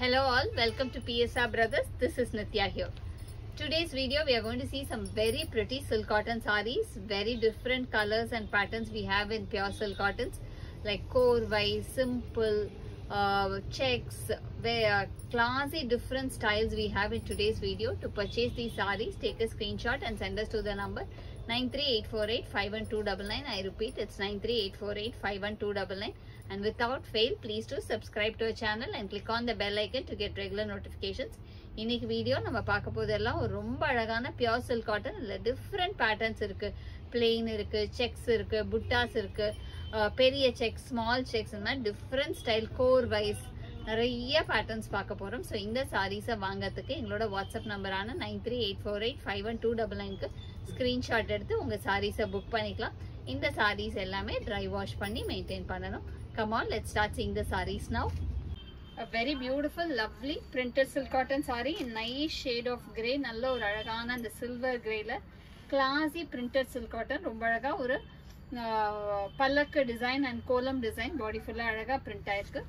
Hello all, welcome to PSR Brothers. This is Nitya here. Today's video we are going to see some very pretty silk cotton sarees, very different colors and patterns we have in pure silk cottons like core wise, simple, checks, classy different styles we have in today's video. To purchase these sarees, take a screenshot and send us to the number 938485129. I repeat, it's 938485129. And without fail, please do subscribe to our channel and click on the bell icon to get regular notifications. இன்னைக்கு video நம்ம பார்க்க போதெல்லாம் ஒரு ரொம்ப அழகான pure silk cotton இல்ல different patterns இருக்கு. Plain இருக்கு, செக்ஸ் இருக்கு, புட்டாஸ் இருக்கு, பெரிய செக்ஸ், ஸ்மால் செக்ஸ், இந்த மாதிரி டிஃபரண்ட் ஸ்டைல் கோர் வைஸ் நிறைய பேட்டர்ன்ஸ் பார்க்க போறோம். ஸோ இந்த சாரீஸை வாங்கறதுக்கு எங்களோட வாட்ஸ்அப் நம்பரான 938485129க்கு ஸ்கிரீன்ஷாட் எடுத்து உங்க சாரீஸை புக் பண்ணிக்கலாம். இந்த சாரீஸ் எல்லாமே ட்ரை வாஷ் பண்ணி மெயின்டைன் பண்ணணும். Come on, let's start seeing the sarees now. A very beautiful, lovely printed silk cotton saree in nice shade of grey. நல்ல ஒரு அழகான அந்த silver greyல classy printed silk cotton. ரொம்ப அழகா ஒரு பல்லக்கு design and column design body full அழகா print ஆயிருக்கு.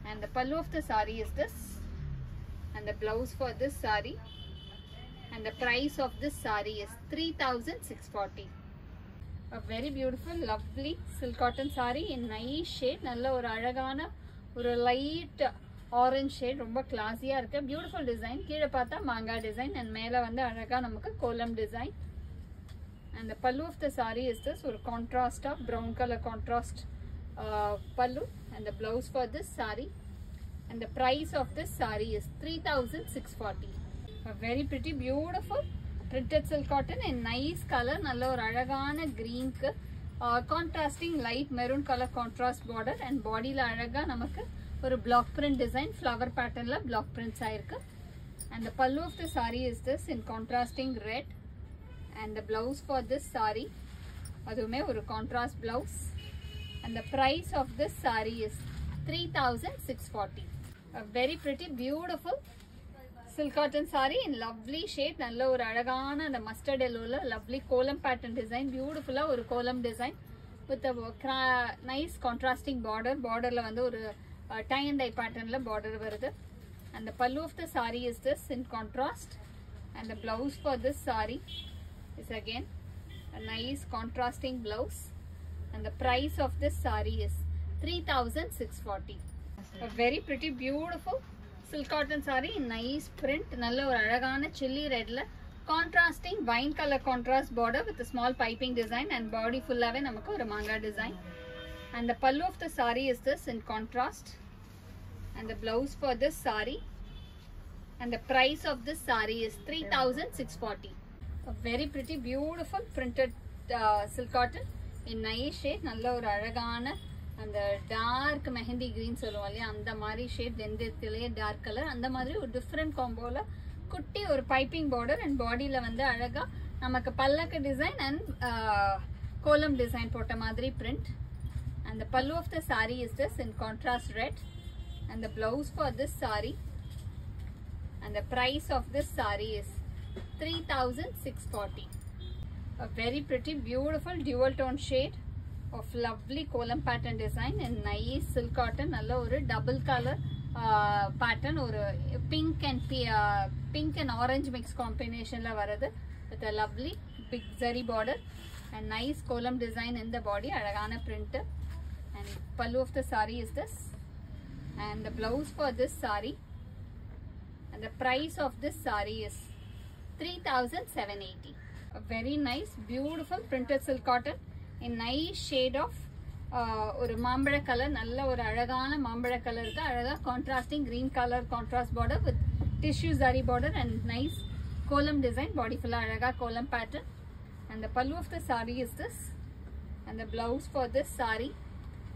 And the pallu of the saree is this. And the blouse for this saree. And the price of this saree is 3640. A very beautiful, lovely silk cotton saree in nice shade. நல்ல ஒரு அழகான ஒரு light orange shade. ரொம்ப classy-ஆ இருக்கு. Beautiful design. கீழே பார்த்தா மாங்கா design and மேல வந்து அழகா நமக்கு column design. And the pallu of the saree is this. ஒரு contrast of brown color contrast pallu. And the blouse for this saree. And the price of this saree is 3640. A very pretty, beautiful printed silk cotton in nice color. நல்ல ஒரு அழகான green க்கு contrasting light maroon color contrast border and bodyல அழகா நமக்கு ஒரு block print design flower patternல block prints ஆயிருக்கு. And the pallu of the saree is this in contrasting red. And the blouse for this saree அதுவுமே ஒரு contrast blouse. And the price of this saree is 3640. A very pretty, beautiful silk cotton saree in lovely shade. நல்ல ஒரு அழகான அந்த mustard yellowல lovely column pattern design. Beautiful ஒரு column design with a nice contrasting border. Borderல வந்து ஒரு tie and dye patternல border வருது. And the pallu of the saree is this in contrast. And the blouse for this saree is again a nice contrasting blouse. And the price of this saree is 3640. A very pretty, beautiful silk cotton saree in nice print. நல்ல ஒரு அழகான chilli redல contrasting wine color contrast border with a small piping design and body full-ஆவே நமக்கு ஒரு மாங்கா design. And the pallu of the saree is this in contrast. And the blouse for this saree. And the price of this saree is 3640. A very pretty, beautiful printed silk cotton in nice shade. நல்ல ஒரு அழகான அந்த dark mehndi green சொல்லுவோம் இல்லையா, அந்த மாதிரி shade வெந்தயத்திலேயே dark colour, அந்த மாதிரி ஒரு டிஃப்ரெண்ட் காம்போல குட்டி ஒரு பைப்பிங் பார்டர் அண்ட் பாடியில வந்து அழகா நமக்கு பல்லக்கு டிசைன் அண்ட் கோலம் டிசைன் போட்ட மாதிரி print. And the pallu of the saree is this in contrast red. And the blouse for this saree and the price of this saree is 3640. A very pretty, beautiful dual tone shade of lovely column pattern design and nice silk cotton. நல்ல ஒரு double color pattern, ஒரு pink and orange mix combinationல வருது with a lovely big zari border and nice column design in the body. அழகான print. And pallu of the saree is this. And the blouse for this saree and the price of this saree is 3780. A very nice, beautiful printed silk cotton in nice shade of ஒரு மாம்பழ colour. நல்ல ஒரு அழகான மாம்பழ கலருக்கு அழகா contrasting green color contrast border with tissue zari border and nice column design. Body full அழகா column pattern. And the pallu of the saree is this. And the blouse for this saree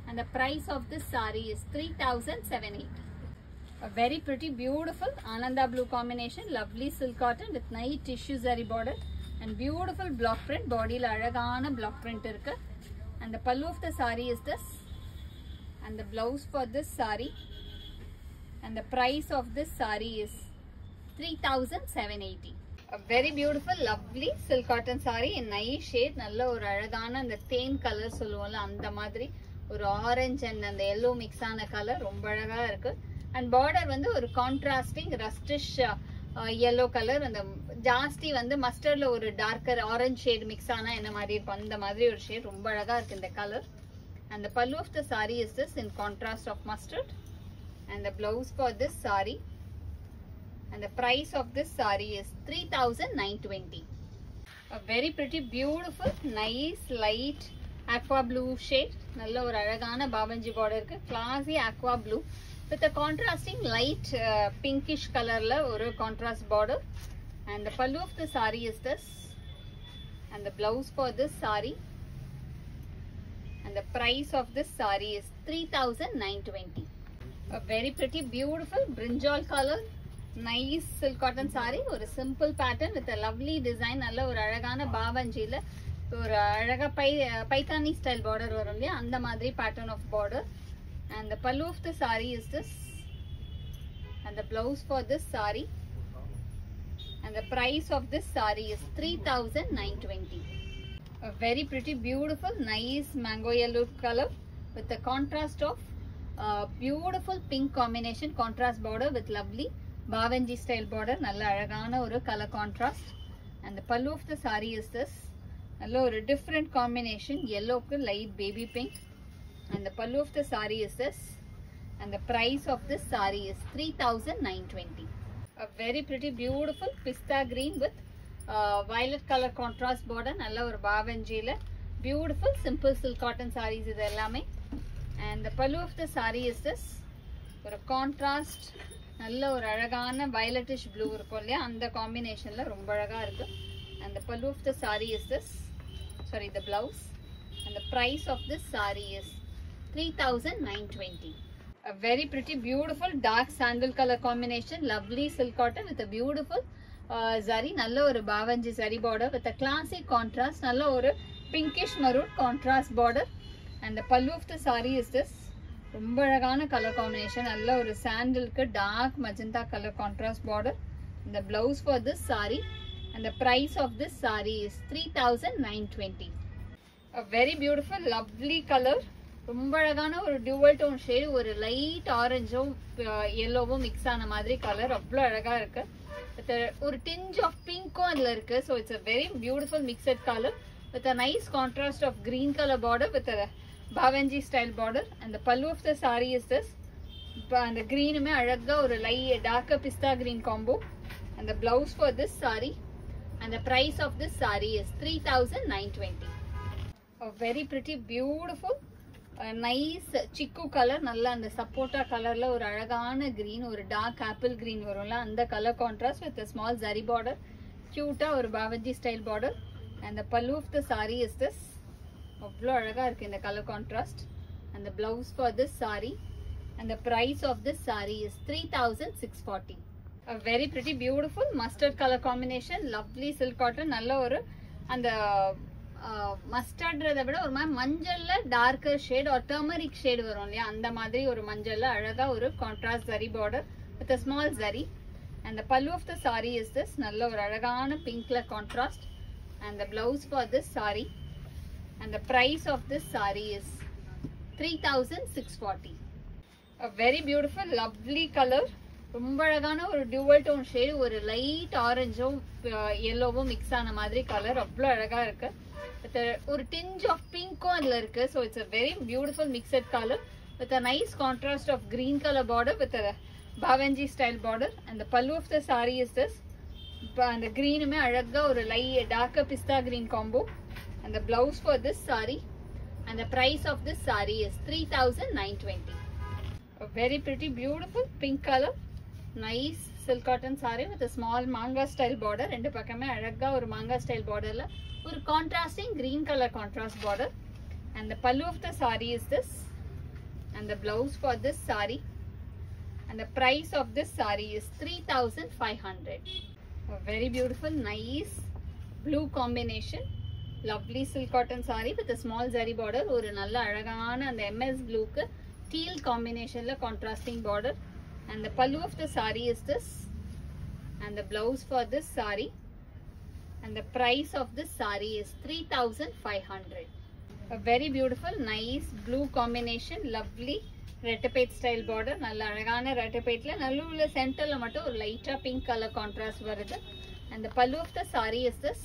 and the price of this saree is 3780. A very pretty, beautiful Ananda blue combination, lovely silk cotton with nice tissue zari border and beautiful block print. Bodyல அழகான block print இருக்கு. And the pallu of the saree is this. And the blouse for this saree and the price of this saree is 3780. A very beautiful, lovely silk cotton saree in nice shade. நல்ல ஒரு அழகான அந்த தேன் colour சொல்லுவோம்ல, அந்த மாதிரி ஒரு orange and அந்த yellow mix ஆன கலர் ரொம்ப அழகா இருக்கு. and border வந்து ஒரு contrasting rustish yellow color, and ஜாஸ்தி வந்து மஸ்டர்ட்ல ஒரு டார்க்கர் ஆரஞ்சு ஷேட் மிக்ஸ் ஆனா என்ன மாதிரி இருக்கும் அந்த மாதிரி ஒரு ஷேட் ரொம்ப அழகா இருக்கு இந்த colour. And the pallu of the saree is this in contrast of mustard, and the blouse for this saree, and the price of this saree is 3920. A very pretty beautiful nice light aqua blue shade, நல்ல ஒரு அழகான பாவஞ்சி border இருக்கு, classy aqua blue with a contrasting light pinkish color la ஒரு contrast border. And the pallu of the saree is this, and the blouse for this saree, and the price of this saree is 3920. A very pretty beautiful brinjal color nice silk cotton saree, ஒரு simple pattern with a lovely design, நல்ல ஒரு அழகான பாவஞ்சில ஒரு அழகா Paithani style border வரும் இல்லையா அந்த மாதிரி pattern of border. And the pallu of the saree is this, and the blouse for this saree, and the price of this saree is 3920. A very pretty beautiful nice mango yellow color with the contrast of beautiful pink combination, contrast border with lovely bavanji style border, நல்ல அழகான ஒரு color contrast. And the pallu of the saree is this, நல்ல ஒரு different combination, yellow க்கு light baby pink. And the pallu of the saree is this, and the price of this saree is 3920. A very pretty beautiful pista green with violet color contrast border, நல்ல ஒரு பாவஞ்சில beautiful simple silk cotton sarees இது எல்லாமே. And the pallu of the saree is this, ஒரு contrast நல்ல ஒரு அழகான violetish blue இருக்கும் இல்லையா அந்த காம்பினேஷன்ல ரொம்ப அழகா இருக்கு. And the pallu of the saree is this, sorry the blouse, and the price of this saree is 3920. A very pretty beautiful dark sandal color combination, lovely silk cotton with a beautiful zari, நல்ல ஒரு பாவஞ்சி zari border with a classic contrast, நல்ல ஒரு pinkish maroon contrast border. And the pallu of the saree is this, ரொம்ப அழகான color combination, நல்ல ஒரு sandalக்கு dark magenta color contrast border. And the blouse for this saree, and the price of this saree is 3920. A very beautiful lovely color, ரொம்ப அழகான ஒரு dual tone shade, ஒரு light ஆரஞ்சும் yellowவும் mix ஆன மாதிரி கலர் அவ்வளோ அழகா இருக்கு. ஒரு tinge of பிங்க்கும் அதுல இருக்கு. So it's a very beautiful mixed color with a nice contrast of green color border with a bavanji style border. And the pallu of the saree is this, and the greenuமே அழகா ஒரு light darker pista green combo. And the blouse for this saree, and the price of this saree is 3920. A very pretty beautiful nice chiku color, நல்ல அந்த சப்போட்டா கலர்ல ஒரு அழகான green, ஒரு dark apple green வரும்ல அந்த colour contrast with a small zari border, கியூட்டா ஒரு பாவஞ்சி style border. And the pallu of the saree is this, அவ்வளோ அழகா இருக்கு இந்த colour contrast. And the blouse for this saree, and the price of this saree is 3640. A very pretty beautiful mustard color combination, lovely silk cotton, நல்ல ஒரு அந்த மஸ்டர்ட்றத விட ஒரு மாதிரி மஞ்சள்ல டார்க்கர் ஷேட் ஒரு டர்மரிக் ஷேட் வரும் இல்லையா அந்த மாதிரி ஒரு மஞ்சள்ல அழகா ஒரு contrast zari border with a small zari. And the pallu of the saree is this, நல்ல ஒரு அழகான பிங்க்ல contrast. And the blouse for this saree, and the price of this saree is 3640. A very beautiful lovely color, ரொம்ப அழகான ஒரு dual tone shade, ஒரு light ஆரஞ்சும் yellowவும் mix ஆன மாதிரி colour அவ்வளோ அழகா இருக்கு. ஒரு tinge of பிங்க்கும் அதுல இருக்கு. So it's a very beautiful mixed color with a nice contrast of green color border with a bavanji style border. And the pallu of the saree is this, and the greenuமே அழகா ஒரு light darker pista green combo. And the blouse for this saree, and the price of this saree is 3920. A very pretty beautiful pink color nice silk cotton saree with a small manga style border, ரெண்டு பக்கமே அழகா ஒரு manga style borderல ஒரு contrasting green color contrast border. And the pallu of the saree is this, and the blouse for this saree, and the price of this saree is 3500. A very beautiful nice blue combination, lovely silk cotton saree with a small zari border, ஒரு நல்ல அழகான அந்த MS blueக்கு teal combinationல contrasting border. And the pallu of the saree is this, and the blouse for this saree, and the price of this saree is 3500. A very beautiful nice blue combination, lovely Rettapet style border, நல்ல அழகான ரெட்டபேட்ல நல்ல சென்டர்ல மட்டும் ஒரு லைட்டா pink colour contrast வருது. And the pallu of the saree is this,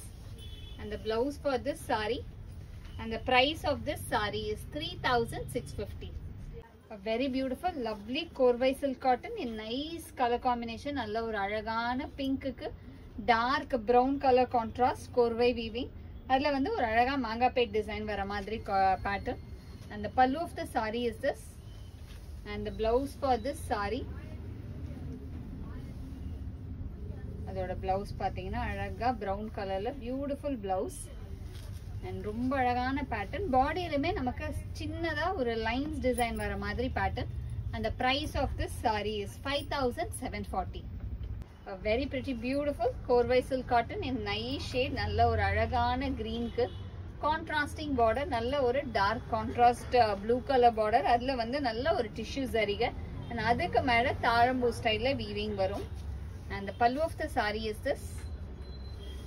and the blouse for this saree, and the price of this saree is 3650. A very beautiful lovely korvai silk cotton in nice color combination. நல்ல ஒரு அழகான பிங்க்குக்கு dark brown colour contrast korvai weaving. அதுல வந்து ஒரு அழகா மாங்காப்பேட் design வர மாதிரி pattern. And the pallu of the saree is this, and the blouse for this saree, அதோட blouse பாத்தீங்கன்னா அழகா brown கலர்ல பியூட்டிஃபுல் blouse and ரொம்ப அழகான pattern. பாடியிலுமே நமக்கு சின்னதா ஒரு லைன்ஸ் டிசைன் வர மாதிரி pattern. And the price of this saree is 5740. A very pretty beautiful korvai silk cotton in nice shade. நல்ல ஒரு அழகான greenக்கு contrasting border, நல்ல ஒரு dark contrast blue color border. அதுல வந்து நல்ல ஒரு tissue சரிகை and அதுக்கு மேல தாழம்பூ ஸ்டைல்ல weaving வரும். And the pallu of the saree is this,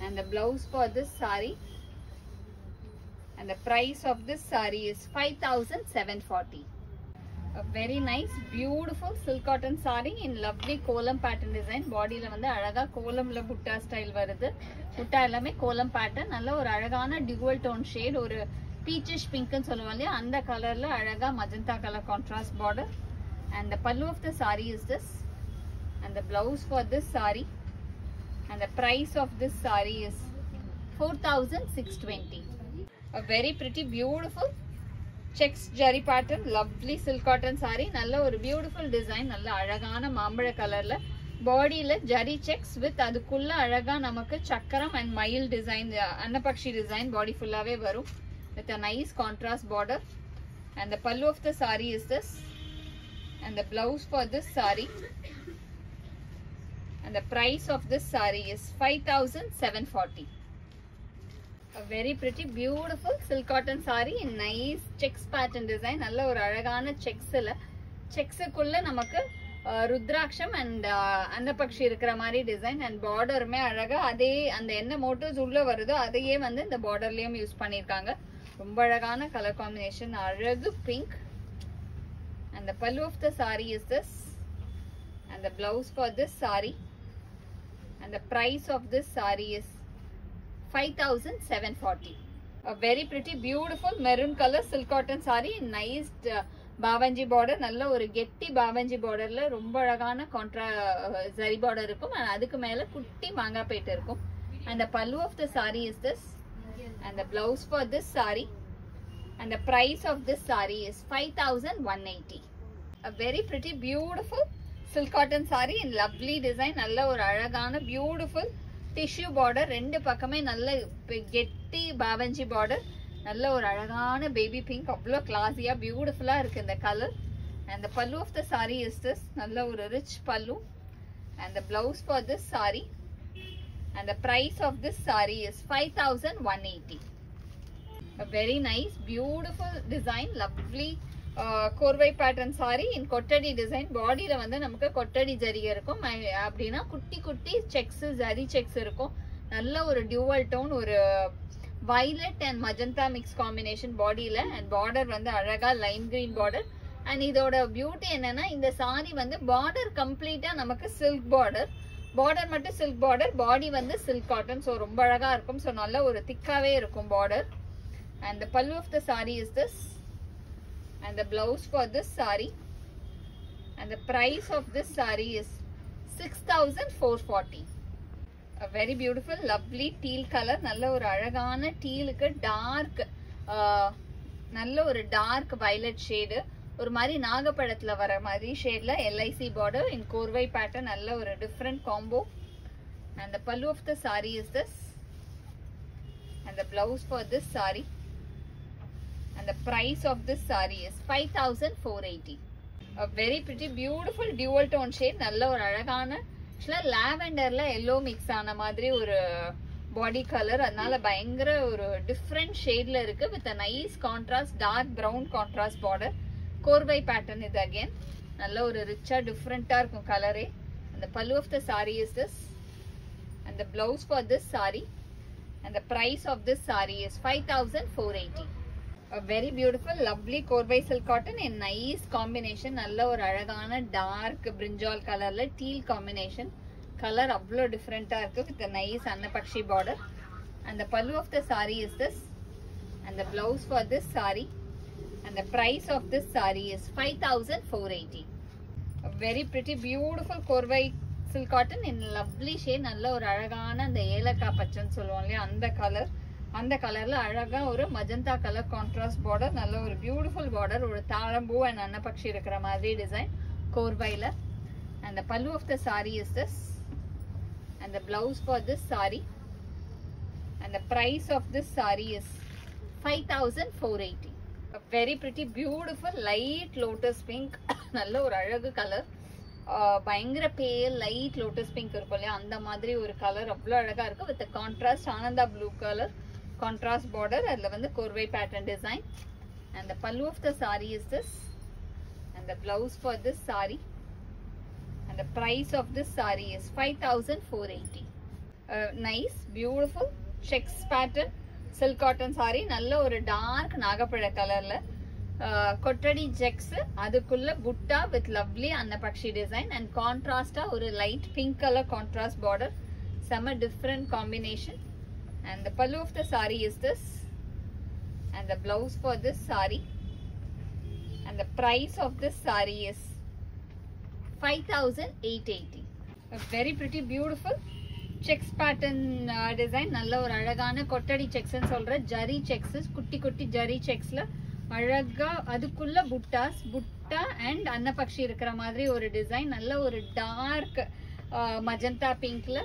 and the blouse for this saree, and the price of this saree is 5740. A very nice beautiful silk cotton saree in lovely kolam pattern design. Body la வந்து அழகா கோலம்ல புட்டா style வருது. புட்டா எல்லாமே கோலம் pattern. நல்ல ஒரு அழகான dual tone shade, ஒரு peachish pink ன்னு சொல்லுவாங்க இல்லையா, அந்த கலர்ல அழகா magenta color contrast border. And the pallu of the saree is this, and the blouse for this saree, and the price of this saree is 4620. A very pretty beautiful checks jari pattern lovely silk cotton saree. நல்ல ஒரு beautiful design, நல்ல அழகான மாம்பழ கலர்ல பாடியில zari checks with அதுக்குள்ள அழகா நமக்கு சக்கரம் and மயில் டிசைன், அன்னபக்ஷி டிசைன் பாடி ஃபுல்லாவே வரும் with a nice contrast border. And the pallu of the saree is this, and the blouse for this saree, and the price of this saree is 5740. A very pretty beautiful silk cotton saree in nice checks pattern design. நல்ல ஒரு அழகான செக்ஸ்ல செக்ஸுக்குள்ள நமக்கு ருத்ராட்சம் and annapakshi இருக்கிற மாதிரி design. And பார்டருமே அழகா அதே அந்த என்ன மோட்டிவ்ஸ் உள்ள வருதோ அதையே வந்து இந்த பார்டர்லயும் யூஸ் பண்ணிருக்காங்க. ரொம்ப அழகான கலர் காம்பினேஷன், அழகு pink. And the pallu of the saree is this, and the blouse for this saree, and the price of this saree is 5740. A very pretty beautiful maroon color silk cotton saree in nice பாவஞ்சி border. நல்ல ஒரு கெட்டி பாவஞ்சி பார்டர்ல ரொம்ப அழகான zari border இருக்கும். அதுக்கு மேல குட்டி மாங்காப்பேட் இருக்கும். And the pallu of the saree is this, and the blouse for this saree, and the price of this saree is 5180. A very pretty beautiful silk cotton saree in lovely design. நல்ல ஒரு அழகான beautiful tissue border, ரெண்டு பக்கமே நல்ல கெட்டி பாவஞ்சி border. நல்ல ஒரு அழகான பேபி பிங்க், அவ்வளோ கிளாஸியா பியூட்டிஃபுல்லா இருக்கு இந்த colour. And the pallu of the saree is this, நல்ல ஒரு rich pallu, and the blouse for this saree, and the price of this saree is 5180. A very nice beautiful design, lovely korvai pattern saree in kottadi design. பாடியில வந்து நமக்கு கொட்டடி ஜரிகை இருக்கும், அப்படின்னா குட்டி குட்டி sex zari sex இருக்கும். நல்ல ஒரு டியூவல் டோன், ஒரு violet and magenta mix combination பாடியில. and border வந்து அழகா lime green border. and இதோட பியூட்டி என்னன்னா இந்த saree வந்து border கம்ப்ளீட்டா நமக்கு silk border மட்டும் silk border, பாடி வந்து silk cotton. so ரொம்ப அழகா இருக்கும். so நல்ல ஒரு திக்காவே இருக்கும் border. and the pallu of the saree is this, and the blouse for this saree, and the price of this saree is 6440. A very beautiful lovely teal color. நல்ல ஒரு அழகான டீலுக்கு dark நல்ல ஒரு டார்க் violet shade, ஒரு மாதிரி நாகப்பழத்துல வர மாதிரி ஷேட்ல LIC border in korvai pattern. நல்ல ஒரு different combo. And the pallu of the saree is this, and the blouse for this saree, and the price of this saree is 5480. A very pretty beautiful dual tone shade. நல்ல ஒரு அழகான லாவெண்டர்ல yellow mix ஆன மாதிரி ஒரு பாடி colour. அதனால பயங்கர ஒரு different ஷேட்ல இருக்கு with a nice contrast dark brown contrast border. korvai pattern இது again நல்ல ஒரு ரிச்சா டிஃப்ரெண்டா இருக்கும் கலரே. and the pallu of the saree is this, and the blouse for this saree, and the price of this saree is 5480. A very beautiful lovely Korbai silk cotton in nice combination. நல்ல ஒரு அழகான dark brinjal colorல teal combination. Color avlo different ah irukku with a nice annapakshi border. And the pallu of the saree is this, and the blouse for this saree, and the price of this saree is 5480. A very pretty beautiful Korbai silk cotton in lovely shade. நல்ல ஒரு அழகான அந்த ஏலக்காய் பச்சைன்னு சொல்லுவோம் இல்லையா அந்த colour, அந்த கலர்ல அழகா ஒரு மஜந்தா கலர் கான்ட்ராஸ்ட் பார்டர், நல்ல ஒரு பியூட்டிஃபுல் பார்டர், ஒரு தாழம்பூ அண்ட் அன்னபக்ஷி இருக்கிற மாதிரி design கோர்பைல. And the pallu of the saree is this, and the blouse for this saree, and the price of this saree is 5480. A very pretty beautiful light lotus pink. நல்ல ஒரு அழகு colour, பயங்கர பேல் light lotus pink இருக்கும் இல்லையா அந்த மாதிரி ஒரு கலர் அவ்வளோ அழகா இருக்கு. வித் கான்ட்ராஸ்ட் ஆனந்தா ப்ளூ கலர் கான்ட்ராஸ்ட் பார்டர், அதில் வந்து கோர்வை pattern design. And the pallu of the sari is this, and the blouse for this sari, and the price of this sari is 5480. Nice beautiful checks pattern silk cotton sari, நல்ல ஒரு dark நாகப்பழ கலர்ல கொட்டடி checks, அதுக்குள்ள butta with lovely Annapakshi design and கான்ட்ராஸ்டா ஒரு light pink colour contrast border, செம different combination. And the pallu of the sari is this, and the blouse for this sari, and the price of this sari is 5880. Very pretty beautiful checks pattern design, நல்ல ஒரு அழகான கொட்டடி செக்ஸ்ன்னு சொல்ற zari sex, குட்டி குட்டி ஜரி செக்ஸ்ல அழகா அதுக்குள்ள புட்டாஸ் புட்டா அண்ட் அன்னபக்ஷி இருக்கிற மாதிரி ஒரு டிசைன். நல்ல ஒரு டார்க் மஜந்தா பிங்க்ல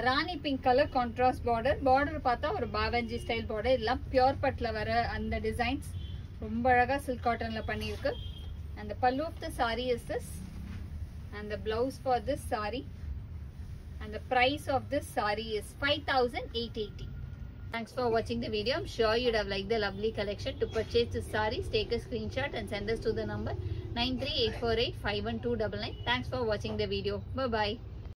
rani pink colour contrast border, border பார்த்தா ஒரு பாவஞ்சி ஸ்டைல் பார்டர், எல்லாம் பியோர் பட்ல வர அந்த டிசைன்ஸ் ரொம்ப அழகா சில்க் காட்டன்ல பண்ணிருக்கு. அந்த pallu of the sari is this, and the blouse for this saree, and the price of this saree is 5880. Thanks for watching the video. I'm sure you'd have liked the lovely collection. To purchase this sarees, take a screenshot and send us to the number 938485129. Thanks for watching the video. Bye bye.